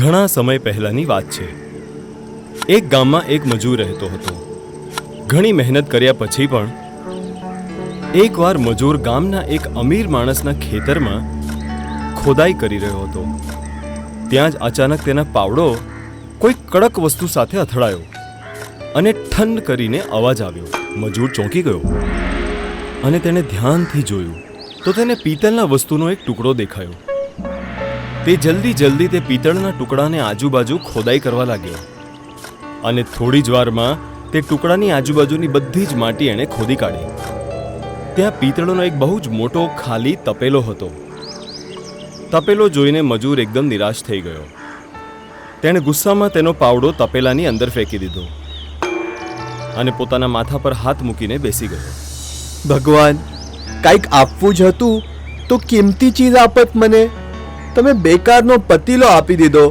ઘણા સમય પહેલાની વાત છે. એક ગામમાં એક મજૂર રહેતો હતો. ઘણી મહેનત કર્યા પછી પણ એકવાર મજૂર ગામના એક અમીર માણસના ખેતરમાં ખોદાઈ કરી રહ્યો હતો. ત્યાં જ અચાનક તેના પાવડો કોઈ કડક વસ્તુ સાથે અથડાયો અને ઠન કરીને અવાજ આવ્યો. મજૂર ચોંકી ગયો અને તેણે ધ્યાનથી જોયું તો તેને પિત્તળના વસ્તુનો એક ટુકડો દેખાયો. તે જલ્દી તે પિત્તળના ટુકડાને આજુબાજુ ખોદાઈ કરવા લાગ્યો અને થોડી જ વારમાં તે ટુકડાની આજુબાજુની બધી જ માટી એણે ખોદી કાઢી. ત્યાં પિત્તળનો એક બહુ જ મોટો ખાલી તપેલો હતો. તપેલો જોઈને મજૂર એકદમ નિરાશ થઈ ગયો. તેણે ગુસ્સામાં તેનો પાવડો તપેલાની અંદર ફેંકી દીધો અને પોતાના માથા પર હાથ મૂકીને બેસી ગયો. ભગવાન, કંઈક આપવું જ હતું તો કિંમતી ચીજ આપત મને. તમે બેકારનો પતીલો આપી દીધો.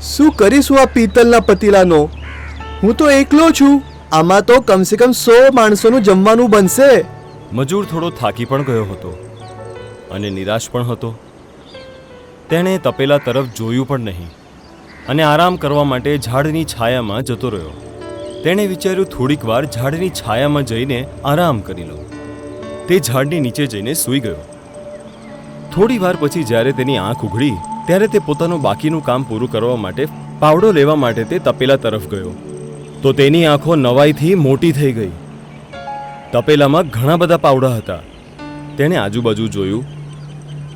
શું કરીશું આ પિત્તળના પતીલાનો? હું તો એકલો છું. આમાં તો કમસે કમ 100 માણસોનું જમવાનું બનશે. મજૂર થોડો થાકી પણ ગયો હતો અને નિરાશ પણ હતો. તેણે તપેલા તરફ જોયું પણ નહીં અને આરામ કરવા માટે ઝાડની છાયામાં જતો રહ્યો. તેણે વિચાર્યું થોડીક વાર ઝાડની છાયામાં જઈને આરામ કરી લો. તે ઝાડની નીચે જઈને સૂઈ ગયો. થોડી વાર પછી જ્યારે તેની આંખ ઉઘડી ત્યારે તે પોતાનું બાકીનું કામ પૂરું કરવા માટે પાવડો લેવા માટે તે તપેલા તરફ ગયો તો તેની આંખો નવાઈથી મોટી થઈ ગઈ. તપેલામાં ઘણા બધા પાવડા હતા. તેણે આજુબાજુ જોયું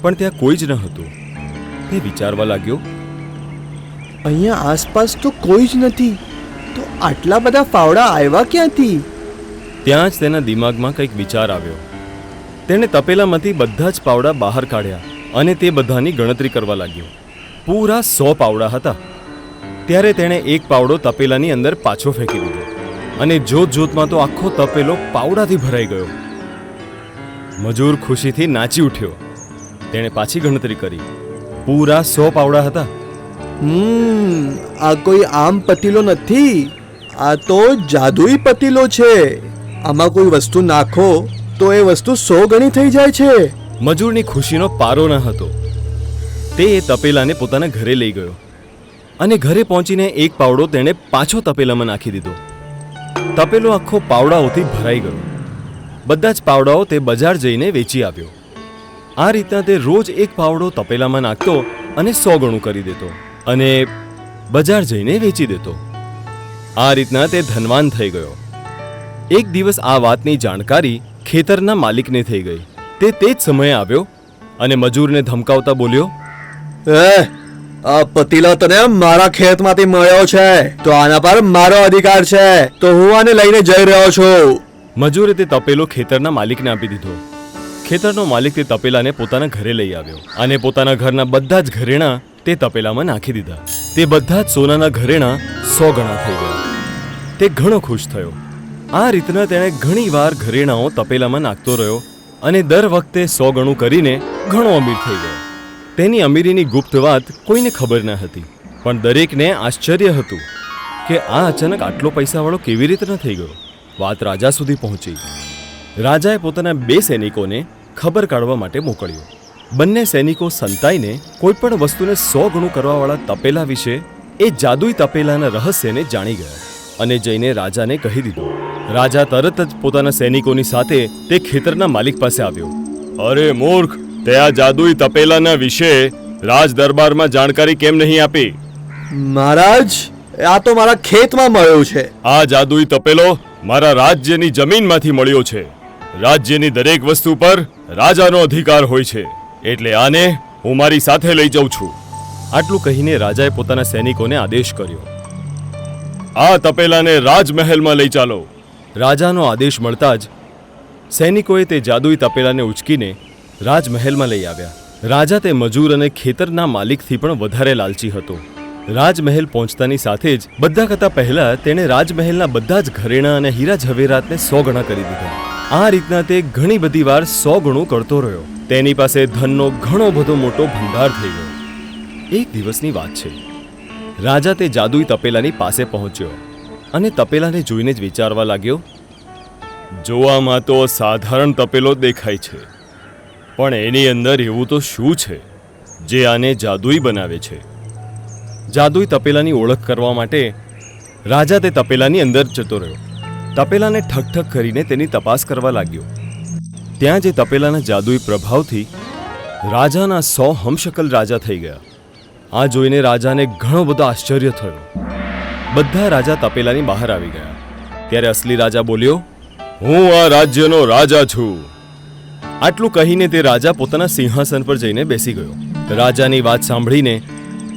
પણ ત્યાં કોઈ જ ન હતું. તે વિચારવા લાગ્યો, અહીંયા આસપાસ તો કોઈ જ નથી, તો આટલા બધા પાવડા આવ્યા ક્યાંથી? ત્યાં જ તેના દિમાગમાં કંઈક વિચાર આવ્યો. તેણે તપેલામાંથી બધા જ પાવડા બહાર કાઢ્યા અને તે બધાની ગણતરી કરવા લાગ્યો. પૂરા 100 પાવડા હતા. ત્યારે તેણે એક પાવડો તપેલાની અંદર પાછો ફેંકી દીધો અને જોતમાં તો આખો તપેલો પાવડાથી ભરાઈ ગયો. મજૂર ખુશીથી નાચી ઉઠ્યો. તેણે પાછી ગણતરી કરી. પૂરા 100 પાવડા હતા. આ કોઈ આમ પતીલો નથી, આ તો જાદુઈ પતીલો છે. આમાં કોઈ વસ્તુ નાખો તો એ વસ્તુ 100 ગણી થઈ જાય છે. મજૂરની ખુશીનો પારો ન હતો. તે એ તપેલાને પોતાના ઘરે લઈ ગયો અને ઘરે પહોંચીને એક પાવડો તેણે પાછો તપેલામાં નાખી દીધો. તપેલો આખો પાવડાઓથી ભરાઈ ગયો. બધા જ પાવડાઓ તે બજાર જઈને વેચી આવ્યો. આ રીતના તે રોજ એક પાવડો તપેલામાં નાખતો અને 100 ગણું કરી દેતો અને બજાર જઈને વેચી દેતો. આ રીતના તે ધનવાન થઈ ગયો. એક દિવસ આ વાતની જાણકારી ખેતરના માલિકને થઈ ગઈ. તે જ સમયે આવ્યો અને મજૂરને ધમકાવતા બોલ્યો, આ પતીલો તને મારા ખેતમાંથી મળ્યો છે તો આના પર મારો અધિકાર છે, તો હું આને લઈને જઈ રહ્યો છું. મજૂરે તે તપેલો ખેતરના માલિકને આપી દીધો. ખેતરનો માલિક તે તપેલાને પોતાના ઘરે લઈ આવ્યો અને પોતાના ઘરના બધા જ ઘરેણાં તે તપેલામાં નાખી દીધા. તે બધા જ સોનાના ઘરેણાં 100 ગણા થઈ ગયા. તે ઘણો ખુશ થયો. આ રીતના તેણે ઘણી વાર ઘરેણાઓ તપેલામાં નાખતો રહ્યો અને દર વખતે 100 ગણું કરીને ઘણો અમીર થઈ ગયો. તેની અમીરીની ગુપ્ત વાત કોઈને ખબર ન હતી, પણ દરેકને આશ્ચર્ય હતું કે આ અચાનક આટલો પૈસાવાળો કેવી રીતે ન થઈ ગયો. વાત રાજા સુધી પહોંચી. રાજાએ પોતાના 2 સૈનિકોને ખબર કાઢવા માટે મોકલ્યો. બંને સૈનિકો સંતાઈને કોઈ પણ વસ્તુને 100 ગણું કરવાવાળા તપેલા વિશે એ જાદુઈ તપેલાના રહસ્યને જાણી ગયા અને જઈને રાજાને કહી દીધું. રાજા તરત જ પોતાના સૈનિકોની સાથે તે ખેતરના માલિક પાસે આવ્યો. અરે મૂર્ખ, તે આ જાદુઈ તપેલાના વિશે રાજ દરબારમાં જાણકારી કેમ નહીં આપી? મહારાજ, આ તો મારા ખેતમાં મળ્યો છે. આ જાદુઈ તપેલો મારા રાજ્યની જમીનમાંથી મળ્યો છે. રાજ્યની દરેક વસ્તુ પર રાજાનો અધિકાર હોય છે, એટલે આને હું મારી સાથે લઈ જાઉં છું. આટલું કહીને રાજાએ પોતાના સૈનિકોને આદેશ કર્યો, આ તપેલાને રાજમહેલમાં લઈ ચાલો. રાજાનો આદેશ મળતા જ સૈનિકોએ તે જાદુઈ તપેલાને ઉચકીને રાજમહેલમાં લઈ આવ્યા. રાજા તે મજૂર અને ખેતરના માલિકથી પણ વધારે લાલચી હતો. રાજમહેલ પહોંચતાની સાથે જ બધા કરતાં પહેલા તેણે રાજમહેલના બધા જ ઘરેણાં અને હીરા ઝવેરાતને 100 ગણા કરી દીધા. આ રીતના તે ઘણી બધી વાર 100 ગણું કરતો રહ્યો. તેની પાસે ધનનો ઘણો બધો મોટો ભંડાર થઈ ગયો. એક દિવસની વાત છે. રાજા તે જાદુઈ તપેલાની પાસે પહોંચ્યો અને તપેલાને જોઈને જ વિચારવા લાગ્યો, જોવામાં તો સાધારણ તપેલો દેખાય છે, પણ એની અંદર એવું તો શું છે જે આને જાદુઈ બનાવે છે? જાદુઈ તપેલાની ઓળખ કરવા માટે રાજા તે તપેલાની અંદર જતો રહ્યો. તપેલાને ઠક કરીને તેની તપાસ કરવા લાગ્યો. ત્યાં જે તપેલાના જાદુઈ પ્રભાવથી રાજાના 100 હમશકલ રાજા થઈ ગયા. આ જોઈને રાજાને ઘણો બધો આશ્ચર્ય થયો. બધા રાજા તપેલાની બહાર આવી ગયા. ત્યારે અસલી રાજા બોલ્યો, હું આ રાજ્યનો રાજા છું. આટલું કહીને તે રાજા પોતાના સિંહાસન પર જઈને બેસી ગયો. રાજાની વાત સાંભળીને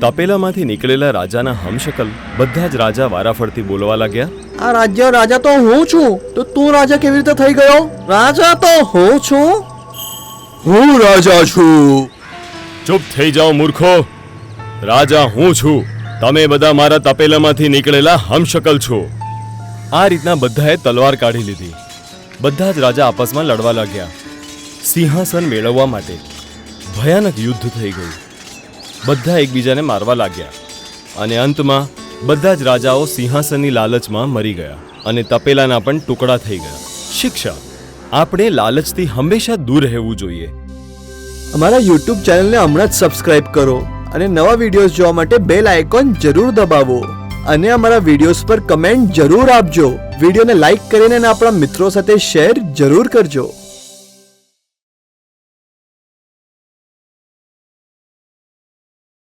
તપેલામાંથી નીકળેલા રાજાના હમશકલ બધા જ રાજા વારાફરતી બોલવા લાગ્યા, આ રાજ્ય રાજા તો હું છું, તો તું રાજા કેવી રીતે થઈ ગયો? રાજા તો હું છું. હું રાજા છું. ચૂપ થઈ જાઓ મૂર્ખો. રાજા હું છું, તમે બધા મારા તપેલામાંથી નીકળેલા હમશકલ છો. આ રીતના બધાએ તલવાર કાઢી લીધી. બધા જ રાજા આપસમાં લડવા લાગ્યા. સિંહાસન મેળવવા માટે ભયાનક યુદ્ધ થઈ ગયું. બધા એકબીજાને મારવા લાગ્યા અને અંતમાં બધા જ રાજાઓ સિંહાસનની લાલચમાં મરી ગયા અને તપેલાના પણ ટુકડા થઈ ગયા. શિક્ષા: આપણે લાલચથી હંમેશા દૂર રહેવું જોઈએ. અમારા YouTube ચેનલને હમણાં જ સબસ્ક્રાઇબ કરો અને નવા વિડીયોઝ જોવા માટે બેલ આઇકોન જરૂર દબાવો અને અમારા વિડીયોઝ પર કમેન્ટ જરૂર આપજો. વિડીયોને લાઈક કરીને આપણા મિત્રો સાથે શેર જરૂર કરજો.